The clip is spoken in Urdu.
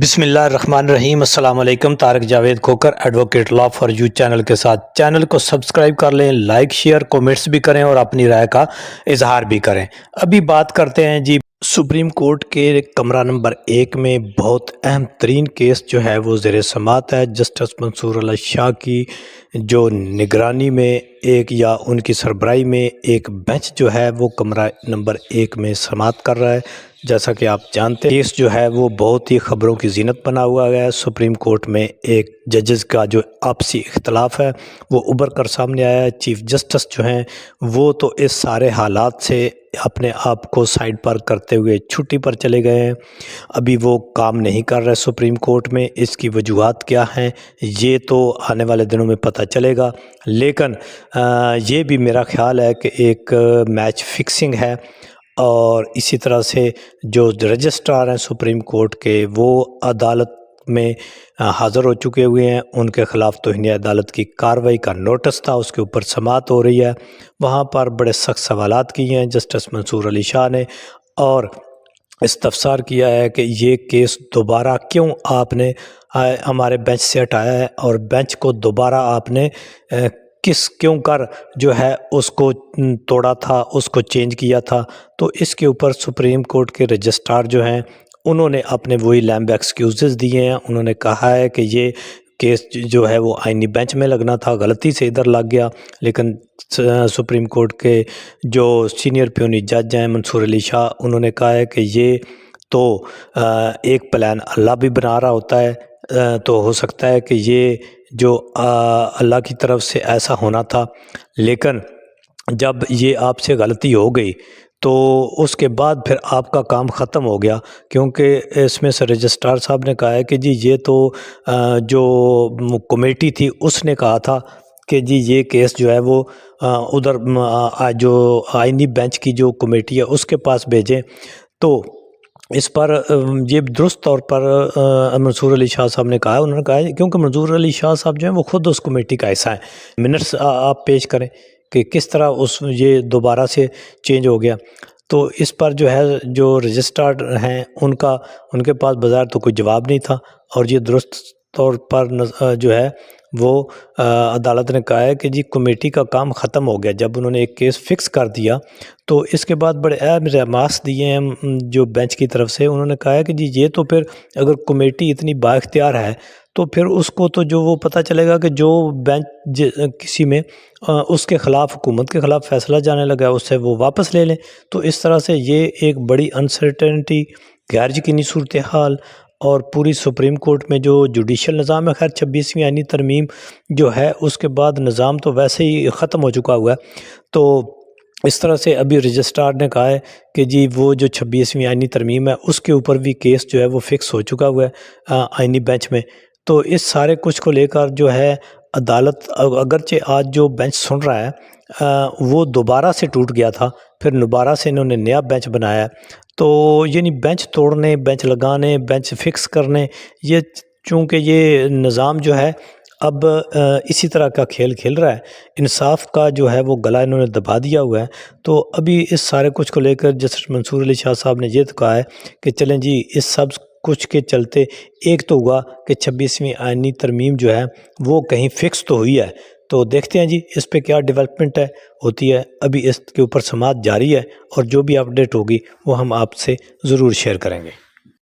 بسم اللہ الرحمن الرحیم۔ السلام علیکم۔ Tariq Javed Khokhar advocate law for you channel کے ساتھ چینل کو سبسکرائب کر لیں، لائک شیئر کومنٹس بھی کریں اور اپنی رائے کا اظہار بھی کریں۔ ابھی بات کرتے ہیں جی سپریم کورٹ کے کمرہ نمبر 1 میں بہت اہم ترین کیس جو ہے وہ زیر سماعت ہے۔ جسٹس منصور علی شاہ کی جو نگرانی میں یا ان کی سربراہی میں ایک بینچ جو ہے وہ کمرہ نمبر 1 میں سماعت کر رہا ہے۔ جیسا کہ آپ جانتے ہیں کیس جو ہے وہ بہت ہی خبروں کی زینت بنا ہوا ہے۔ سپریم کورٹ میں ایک ججز کا جو آپسی اختلاف ہے وہ ابھر کر سامنے آیا ہے۔ چیف جسٹس جو ہیں وہ تو اس سارے حالات سے اپنے آپ کو سائیڈ پر کرتے ہوئے چھٹی پر چلے گئے ہیں۔ ابھی وہ کام نہیں کر رہے سپریم کورٹ میں۔ اس کی وجوہات کیا ہیں یہ تو آنے والے دنوں میں پتہ چلے گا، لیکن یہ بھی میرا خیال ہے کہ ایک میچ فکسنگ ہے۔ اور اسی طرح سے جو رجسٹرار ہیں سپریم کورٹ کے وہ عدالت میں حاضر ہو چکے ہوئے ہیں۔ ان کے خلاف توہین عدالت کی کارروائی کا نوٹس تھا، اس کے اوپر سماعت ہو رہی ہے۔ وہاں پر بڑے سخت سوالات کیے ہیں جسٹس منصور علی شاہ نے، اور استفسار کیا ہے کہ یہ کیس دوبارہ کیوں آپ نے ہمارے بینچ سے ہٹایا ہے، اور بینچ کو دوبارہ آپ نے کیوں کر جو ہے اس کو توڑا تھا، اس کو چینج کیا تھا۔ تو اس کے اوپر سپریم کورٹ کے رجسٹرار جو ہیں انہوں نے اپنے وہی لیمب ایکسکیوزز دیے ہیں۔ انہوں نے کہا ہے کہ یہ کیس جو ہے وہ آئینی بینچ میں لگنا تھا، غلطی سے ادھر لگ گیا، لیکن سپریم کورٹ کے جو سینئر پیونی جج ہیں منصور علی شاہ انہوں نے کہا ہے کہ یہ تو ایک پلان اللہ بھی بنا رہا ہوتا ہے، تو ہو سکتا ہے کہ یہ جو اللہ کی طرف سے ایسا ہونا تھا، لیکن جب یہ آپ سے غلطی ہو گئی تو اس کے بعد پھر آپ کا کام ختم ہو گیا، کیونکہ اس میں سے رجسٹرار صاحب نے کہا ہے کہ جی یہ تو جو کمیٹی تھی اس نے کہا تھا کہ جی یہ کیس جو ہے وہ ادھر جو آئینی بینچ کی جو کمیٹی ہے اس کے پاس بھیجیں۔ تو اس پر یہ درست طور پر منصور علی شاہ صاحب نے کہا، انہوں نے کہا کیونکہ منصور علی شاہ صاحب جو ہیں وہ خود اس کمیٹی کا حصہ ہیں۔ منٹس آپ پیش کریں کہ کس طرح یہ دوبارہ سے چینج ہو گیا۔ تو اس پر جو ہے جو رجسٹرار ہیں ان کے پاس بظاہر تو کوئی جواب نہیں تھا، اور یہ درست طور پر جو ہے وہ عدالت نے کہا ہے کہ جی کمیٹی کا کام ختم ہو گیا۔ جب انہوں نے ایک کیس فکس کر دیا تو اس کے بعد بڑے اہم رہماس دیے ہیں جو بینچ کی طرف سے۔ انہوں نے کہا ہے کہ جی یہ تو پھر اگر کمیٹی اتنی بااختیار ہے تو پھر اس کو تو جو وہ پتہ چلے گا کہ جو بینچ کسی میں اس کے خلاف حکومت کے خلاف فیصلہ جانے لگا ہے اس سے وہ واپس لے لیں۔ تو اس طرح سے یہ ایک بڑی انسرٹنٹی، غیر یقینی صورتحال، اور پوری سپریم کورٹ میں جو جوڈیشل نظام ہے، خیر 26ویں آئینی ترمیم جو ہے اس کے بعد نظام تو ویسے ہی ختم ہو چکا ہوا ہے۔ تو اس طرح سے ابھی رجسٹرار نے کہا ہے کہ جی وہ جو 26ویں آئینی ترمیم ہے اس کے اوپر بھی کیس جو ہے وہ فکس ہو چکا ہوا ہے آئینی بینچ میں۔ تو اس سارے کچھ کو لے کر جو ہے عدالت اگرچہ آج جو بینچ سن رہا ہے وہ دوبارہ سے ٹوٹ گیا تھا، پھر دوبارہ سے انہوں نے نیا بینچ بنایا ہے، تو یعنی بینچ توڑنے، بینچ لگانے، بینچ فکس کرنے، یہ چونکہ یہ نظام جو ہے اب اسی طرح کا کھیل کھیل رہا ہے، انصاف کا جو ہے وہ گلا انہوں نے دبا دیا ہوا ہے۔ تو ابھی اس سارے کچھ کو لے کر جسٹس منصور علی شاہ صاحب نے یہ تو کہا ہے کہ چلیں جی اس سب کچھ کے چلتے ایک تو ہوا کہ 26ویں آئینی ترمیم جو ہے وہ کہیں فکس تو ہوئی ہے۔ تو دیکھتے ہیں جی اس پہ کیا ڈیولپمنٹ ہوتی ہے۔ ابھی اس کے اوپر سماعت جاری ہے، اور جو بھی اپڈیٹ ہوگی وہ ہم آپ سے ضرور شیئر کریں گے۔